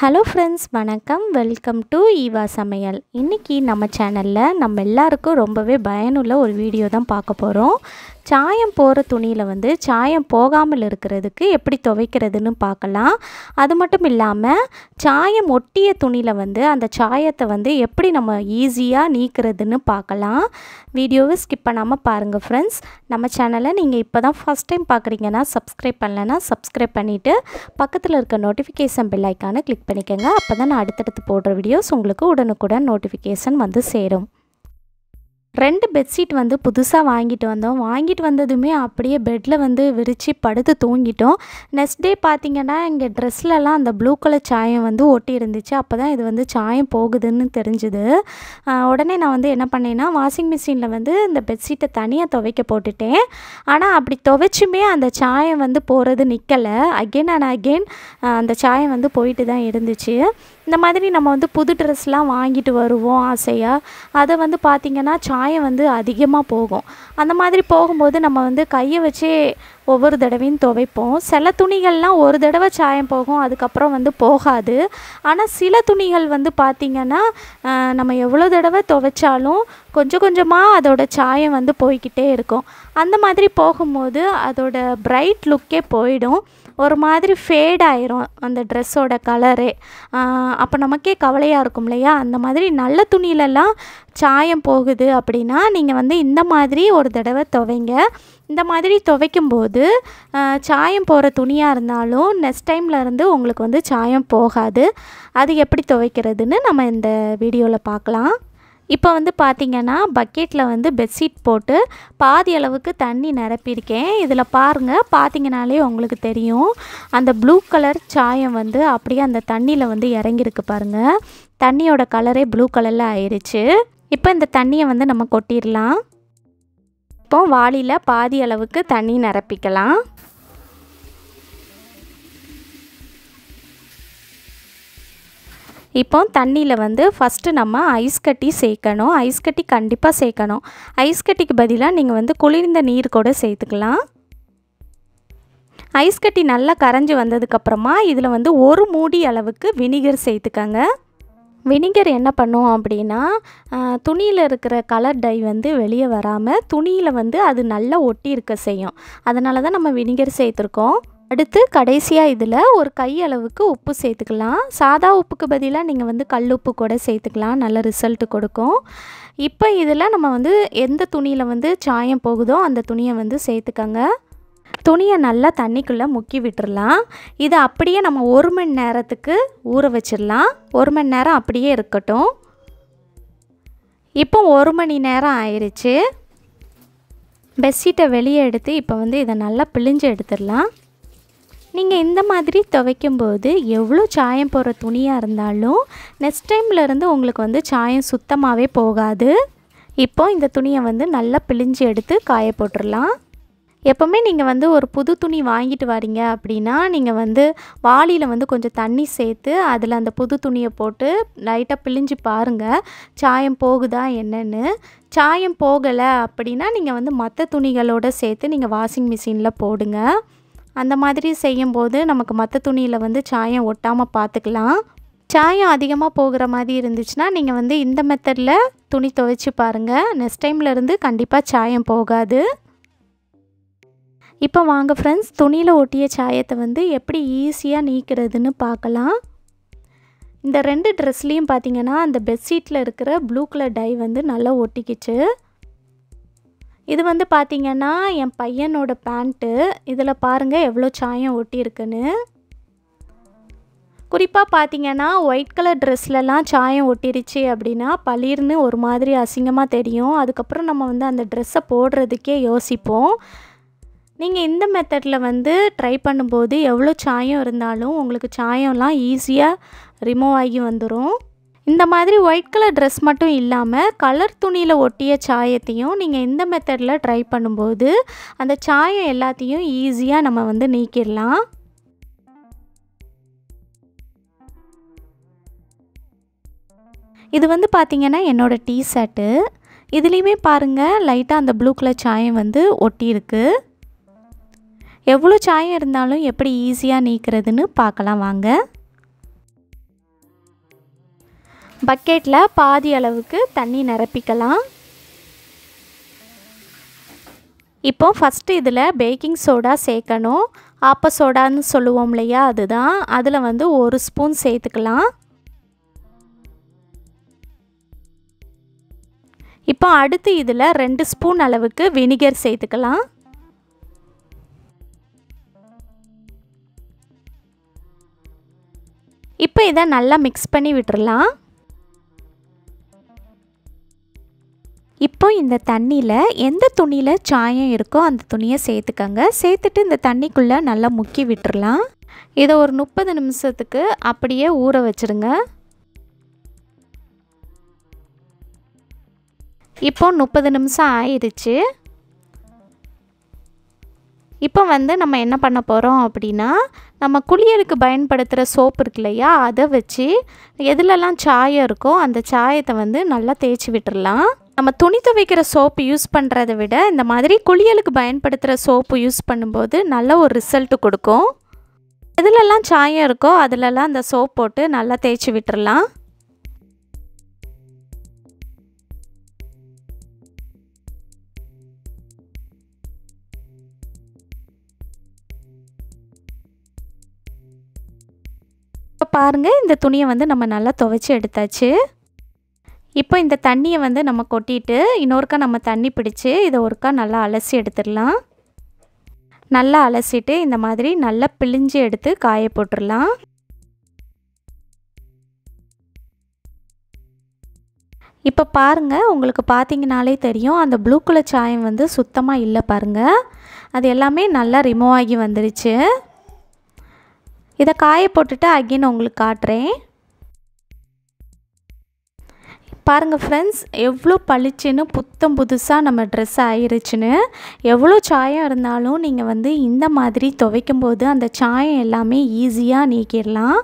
Hello friends, வணக்கம். Welcome to Eva சமையல். இன்றைக்கி நம்ம சேனலில் நம்ம எல்லாருக்கும் ரொம்பவே பயனுள்ள ஒரு வீடியோ தான் பார்க்க போகிறோம். சாயம் போகிற துணியில் சாயம் போகாமல் இருக்கிறதுக்கு எப்படி துவைக்கிறதுன்னு பார்க்கலாம். அது மட்டும் இல்லாமல் சாயம் ஒட்டிய துணியில் அந்த சாயத்தை எப்படி நம்ம ஈஸியாக நீக்கிறதுன்னு பார்க்கலாம். வீடியோவை ஸ்கிப் பண்ணாமல் பாருங்கள் ஃப்ரெண்ட்ஸ். நம்ம சேனலை நீங்கள் இப்போ தான் ஃபஸ்ட் டைம் பார்க்குறீங்கன்னா சப்ஸ்கிரைப் பண்ணலைன்னா சப்ஸ்கிரைப் பண்ணிவிட்டு பக்கத்தில் இருக்க நோட்டிஃபிகேஷன் பெல் ஐக்கானை கிளிக் பண்ணிக்கோங்க. அப்போ தான் நான் அடுத்தடுத்து போடுற வீடியோஸ் உங்களுக்கு உடனுக்குடன் நோட்டிஃபிகேஷன் சேரும். 2 பெட்ஷீட் புதுசாக வாங்கிட்டு வந்ததுமே அப்படியே பெட்டில் விரித்து படுத்து தூங்கிட்டோம். நெக்ஸ்ட் டே பார்த்திங்கன்னா இங்கே ட்ரெஸ்லலாம் அந்த ப்ளூ கலர் சாயம் ஒட்டி இருந்துச்சு. அப்போ தான் இது சாயம் போகுதுன்னு தெரிஞ்சுது. உடனே நான் என்ன பண்ணேன்னா வாஷிங் மிஷினில் இந்த பெட்ஷீட்டை தனியாக துவைக்க போட்டுட்டேன். ஆனால் அப்படி துவைச்சுமே அந்த சாயம் போகிறது நிற்கலை. அகெயின் அண்ட் அகெயின் அந்த சாயம் போயிட்டு தான் இருந்துச்சு. இந்த மாதிரி நம்ம புது ட்ரெஸ்லாம் வாங்கிட்டு வருவோம் ஆசையாக. அதை பார்த்திங்கன்னா சாயம் அதிகமாக போகும். அந்த மாதிரி போகும்போது நம்ம கையை வச்சே ஒவ்வொரு தடவையும் துவைப்போம். சில துணிகள்லாம் ஒரு தடவை சாயம் போகும், அதுக்கப்புறம் போகாது. ஆனால் சில துணிகள் பார்த்திங்கன்னா நம்ம எவ்வளோ தடவை துவைச்சாலும் கொஞ்சம் கொஞ்சமாக அதோட சாயம் போய்கிட்டே இருக்கும். அந்த மாதிரி போகும்போது அதோட பிரைட் லுக்கே போயிடும். ஒரு மாதிரி ஃபேட் ஆயிரும் அந்த ட்ரெஸ்ஸோட கலரே. அப்போ நமக்கே கவலையாக இருக்கும் இல்லையா? அந்த மாதிரி நல்ல துணியிலலாம் சாயம் போகுது அப்படின்னா நீங்கள் இந்த மாதிரி ஒரு தடவை துவைங்க. இந்த மாதிரி துவைக்கும்போது சாயம் போகிற துணியாக இருந்தாலும் நெக்ஸ்ட் டைம்லேருந்து உங்களுக்கு சாயம் போகாது. அது எப்படி துவைக்கிறதுன்னு நம்ம இந்த வீடியோவில் பார்க்கலாம். இப்போ பார்த்திங்கன்னா பக்கெட்டில் பெட்ஷீட் போட்டு பாதி அளவுக்கு தண்ணி நிரப்பியிருக்கேன். இதில் பாருங்கள், பார்த்திங்கனாலே உங்களுக்கு தெரியும் அந்த ப்ளூ கலர் சாயம் அப்படியே அந்த தண்ணியில் இறங்கியிருக்கு பாருங்கள். தண்ணியோட கலரே ப்ளூ கலரில் ஆயிடுச்சு. இப்போ இந்த தண்ணியை நம்ம கொட்டிடலாம். இப்போ வாளியில் பாதி அளவுக்கு தண்ணி நிரப்பிக்கலாம். இப்போ தண்ணியில் ஃபஸ்ட்டு நம்ம ஐஸ் கட்டி சேர்க்கணும். ஐஸ் கட்டி கண்டிப்பாக சேர்க்கணும். ஐஸ் கட்டிக்கு பதிலாக நீங்கள் குளிர்ந்த நீர் கூட சேர்த்துக்கலாம். ஐஸ் கட்டி நல்லா கரைஞ்சி வந்ததுக்கப்புறமா இதில் ஒரு மூடி அளவுக்கு வினிகர் சேர்த்துக்கங்க. வினிகர் என்ன பண்ணும் அப்படின்னா துணியில் இருக்கிற கலர் டை வெளியே வராமல் துணியில் அது நல்லா ஒட்டி இருக்க செய்யும். அதனால தான் நம்ம வினிகர் சேர்த்துருக்கோம். அடுத்து கடைசியாக இதில் ஒரு கை அளவுக்கு உப்பு சேர்த்துக்கலாம். சாதா உப்புக்கு பதிலாக நீங்கள் கல் உப்பு கூட சேர்த்துக்கலாம். நல்ல ரிசல்ட்டு கொடுக்கும். இப்போ இதில் நம்ம எந்த துணியில் சாயம் போகுதோ அந்த துணியை சேர்த்துக்கங்க. துணியை நல்லா தண்ணிக்குள்ளே முக்கி விட்டுடலாம். இதை அப்படியே நம்ம 1 மணி நேரத்துக்கு ஊற வச்சிடலாம். 1 மணி நேரம் அப்படியே இருக்கட்டும். இப்போ 1 மணி நேரம் ஆயிடுச்சு. பெட்ஷீட்டை வெளியே எடுத்து இப்போ இதை நல்லா பிழிஞ்சு எடுத்துடலாம். நீங்கள் இந்த மாதிரி துவைக்கும்போது எவ்வளோ சாயம் போகிற துணியாக இருந்தாலும் நெக்ஸ்ட் டைம்லேருந்து உங்களுக்கு சாயம் சுத்தமாகவே போகாது. இப்போ இந்த துணியை நல்லா பிழிஞ்சு எடுத்து காய போட்டுடலாம். எப்போவுமே நீங்கள் ஒரு புது துணி வாங்கிட்டு வரீங்க அப்படின்னா நீங்கள் வாளியில் கொஞ்சம் தண்ணி சேர்த்து அதில் அந்த புது துணியை போட்டு லைட்டாக பிழிஞ்சு பாருங்கள் சாயம் போகுதா என்னன்னு. சாயம் போகலை அப்படின்னா நீங்கள் மற்ற துணிகளோடு சேர்த்து நீங்கள் வாஷிங் மிஷினில் போடுங்க. அந்த மாதிரி செய்யும்போது நமக்கு மற்ற துணியில் சாயம் ஒட்டாமல் பார்த்துக்கலாம். சாயம் அதிகமாக போகிற மாதிரி இருந்துச்சுன்னா நீங்கள் இந்த மெத்தடில் துணி துவைச்சி பாருங்கள். நெக்ஸ்ட் டைம்லேருந்து கண்டிப்பாக சாயம் போகாது. இப்போ வாங்க ஃப்ரெண்ட்ஸ், துணியில் ஒட்டிய சாயத்தை எப்படி ஈஸியாக நீக்கிறதுன்னு பார்க்கலாம். இந்த 2 ட்ரெஸ்லேயும் பார்த்திங்கன்னா அந்த பெட்ஷீட்டில் இருக்கிற ப்ளூ கலர் டை நல்லா ஒட்டிக்கிச்சு. இது பார்த்திங்கன்னா என் பையனோட பேண்ட்டு. இதில் பாருங்கள் எவ்வளோ சாயம் ஒட்டியிருக்குன்னு. குறிப்பாக பார்த்திங்கன்னா ஒயிட் கலர் ட்ரெஸ்லலாம் சாயம் ஒட்டிருச்சு அப்படின்னா பளிர்னு ஒரு மாதிரி அசிங்கமாக தெரியும். அதுக்கப்புறம் நம்ம அந்த ட்ரெஸ்ஸை போடுறதுக்கே யோசிப்போம். நீங்கள் இந்த மெத்தடில் ட்ரை பண்ணும்போது எவ்வளோ சாயம் இருந்தாலும் உங்களுக்கு சாயம்லாம் ஈஸியாக ரிமூவ் ஆகி வந்துடும். இந்த மாதிரி ஒயிட் கலர் ட்ரெஸ் மட்டும் இல்லாமல் கலர் துணியில் ஒட்டிய சாயத்தையும் நீங்கள் இந்த மெத்தடில் ட்ரை பண்ணும்போது அந்த சாயம் எல்லாத்தையும் ஈஸியாக நம்ம நீக்கிடலாம். இது பார்த்திங்கன்னா என்னோடய டீ-ஷர்ட்டு. இதுலேயுமே பாருங்கள் லைட்டாக அந்த ப்ளூ கலர் சாயம் ஒட்டியிருக்கு. எவ்வளோ சாயம் இருந்தாலும் எப்படி ஈஸியாக நீக்கிறதுன்னு பார்க்கலாம் வாங்க. பக்கெட்டில் பாதி அளவுக்கு தண்ணி நிரப்பிக்கலாம். இப்போ ஃபஸ்ட்டு இதில் பேக்கிங் சோடா சேர்க்கணும். ஆப்ப சோடான்னு சொல்லுவோம் இல்லையா, அதுதான். அதில் வந்து 1 ஸ்பூன் சேர்த்துக்கலாம். இப்போ அடுத்து இதில் 2 ஸ்பூன் அளவுக்கு வினிகர் சேர்த்துக்கலாம். இப்போ இதை நல்லா மிக்ஸ் பண்ணி விட்டுறலாம். இப்போ இந்த தண்ணியில் எந்த துணியில் சாயம் இருக்கோ அந்த துணியை சேர்த்துக்கங்க. சேர்த்துட்டு இந்த தண்ணிக்குள்ளே நல்லா முக்கி விட்டுறலாம். இதை ஒரு 30 நிமிஷத்துக்கு அப்படியே ஊற வச்சுருங்க. இப்போ 30 நிமிஷம் ஆயிடுச்சு. இப்போ வந்து நம்ம என்ன பண்ண போகிறோம் அப்படின்னா, நம்ம குளியலுக்கு பயன்படுத்துகிற சோப்பு இருக்கு இல்லையா, அதை வச்சு எதுலெல்லாம் சாயம் இருக்கோ அந்த சாயத்தை வந்து நல்லா தேய்ச்சி விட்டுடலாம். நம்ம துணி துவைக்கிற சோப்பு யூஸ் பண்ணுறதை விட இந்த மாதிரி குளியலுக்கு பயன்படுத்துகிற சோப்பு யூஸ் பண்ணும்போது நல்ல ஒரு ரிசல்ட் கொடுக்கும். எதுலெல்லாம் சாயம் இருக்கோ அதிலெல்லாம் அந்த சோப் போட்டு நல்லா தேய்ச்சி விட்டுடலாம். இப்போ பாருங்கள், இந்த துணியை வந்து நம்ம நல்லா துவைச்சி எடுத்தாச்சு. இப்போ இந்த தண்ணியை வந்து நம்ம கொட்டிட்டு இன்னொருக்கா நம்ம தண்ணி பிடிச்சி இதை ஒருக்கா நல்லா அலசி எடுத்துடலாம். நல்லா அலசிட்டு இந்த மாதிரி நல்லா பிழிஞ்சு எடுத்து காய போட்டுடலாம். இப்போ பாருங்கள், உங்களுக்கு பார்த்தீங்கனாலே தெரியும் அந்த ப்ளூ கலர் சாயம் வந்து சுத்தமாக இல்லை பாருங்கள். அது எல்லாமே நல்லா ரிமூவ் ஆகி வந்துருச்சு. இதை காய போட்டுட்டு அகைன் உங்களுக்கு காட்டுறேன். பாருங்கள் ஃப்ரெண்ட்ஸ், எவ்வளோ பளிச்சுன்னு புத்தம் புதுசாக நம்ம ட்ரெஸ் ஆயிருச்சுன்னு. எவ்வளோ சாயம் இருந்தாலும் நீங்கள் வந்து இந்த மாதிரி துவைக்கும்போது அந்த சாயம் எல்லாமே ஈஸியாக நீக்கிடலாம்.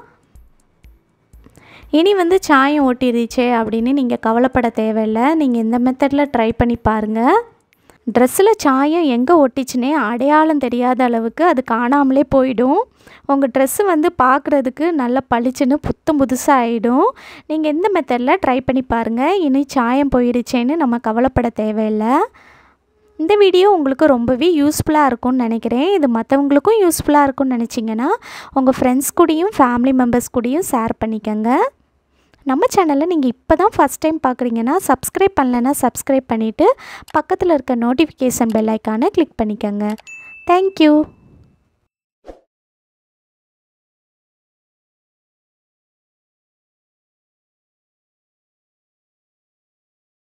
இனி வந்து சாயம் ஒட்டிடுச்சே அப்படின்னு நீங்கள் கவலைப்பட தேவையில்லை. நீங்கள் இந்த மெத்தடில் ட்ரை பண்ணி பாருங்கள். ட்ரெஸ்ஸில் சாயம் எங்கே ஒட்டிச்சுனே அடையாளம் தெரியாத அளவுக்கு அது காணாமலே போயிடும். உங்கள் ட்ரெஸ்ஸு வந்து பார்க்குறதுக்கு நல்லா பளிச்சுன்னு புத்தம் புதுசாக ஆகிடும். நீங்கள் இந்த மெத்தடில் ட்ரை பண்ணி பாருங்கள். இனி சாயம் போயிடுச்சேன்னு நம்ம கவலைப்பட தேவையில்லை. இந்த வீடியோ உங்களுக்கு ரொம்பவே யூஸ்ஃபுல்லாக இருக்கும்னு நினைக்கிறேன். இது மற்றவங்களுக்கும் யூஸ்ஃபுல்லாக இருக்கும்னு நினச்சிங்கன்னா உங்கள் ஃப்ரெண்ட்ஸ் கூடயும் ஃபேமிலி மெம்பர்ஸ் கூடயும் ஷேர் பண்ணிக்கோங்க. நம்ம சேனலில் நீங்கள் இப்போ தான் ஃபஸ்ட் டைம் பார்க்குறீங்கன்னா சப்ஸ்கிரைப் பண்ணலைன்னா சப்ஸ்கிரைப் பண்ணிவிட்டு பக்கத்தில் இருக்க நோட்டிஃபிகேஷன் பெல் ஐக்கானை கிளிக் பண்ணிக்கோங்க. தேங்க்யூ.